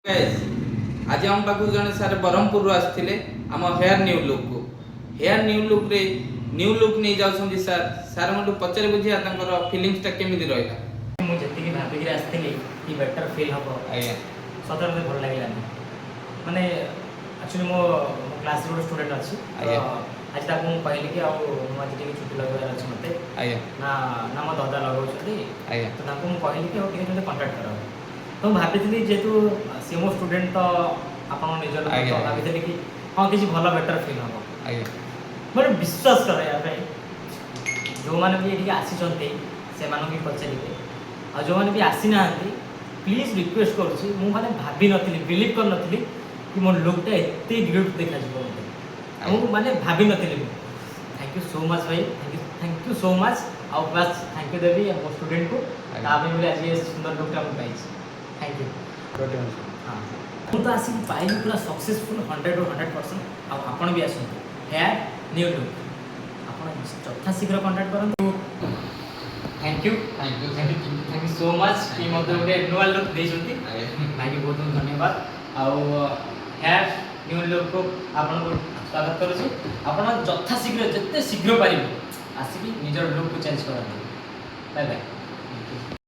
Guys, आज हम पाखु जने सर ब्रह्मपुर आसथिले आम हेयर न्यू लुक को हेयर न्यू लुक रे न्यू लुक नहीं जाउछन सर सर मटू पचरे बुझिया तांकर फीलिंग्स टा केमिति रहला मु जति भाबी के आसथिली कि बेटर फील हबो आया सदर में भल लागला माने एक्चुअली मो क्लास रो स्टूडेंट अछि आया आज तक मु कहली कि आउ मु आज टिके छुट्टी लगवार अछि मते आया ना ना मो दादा लगाउछथि आया तो ताको मु कहली कि आउ टिके मते कांटेक्ट करो तो भाबिथली जेतु से मो स्टूडेंट तो आपन निजर तो भाबिथली कि हां किछि भलो बेटर फील हबो आया मोर विश्वास करे या भाई जो माने भी एठी आसी चंते से मानो भी पचरिबे आ जो माने भी आसी नाहंती प्लीज रिक्वेस्ट करूछी मु माने भाबी नथिली बिलीव कर नथिली कि मोर लुकटा एते ग्रेट देखा जिवो मु माने भाबी नथिली थैंक यू सो मच भाई थैंक यू सो मच आ बस थैंक यू देवी मो स्टूडेंट को ताबे बोले आज ये सुंदर लुकटा मु पाइछि थैंक यू हां मु तो आसी पाइली पूरा सक्सेसफुल 100 और 100% आ आपण भी आसंतु हेयर न्यू लुक आपण चौथा शीघ्र कांटेक्ट करंतु थैंक यू सो मच कि मतलब गोटे नुआ लुक देइछंती भाई बहुत बहुत धन्यवाद आउ हेयर न्यू लुक को आपण को स्वागत करूछी आपण चौथा शीघ्र जत्ते शीघ्र पारिबे आसी कि निजर लुक को चेंज करंतु बाय बाय।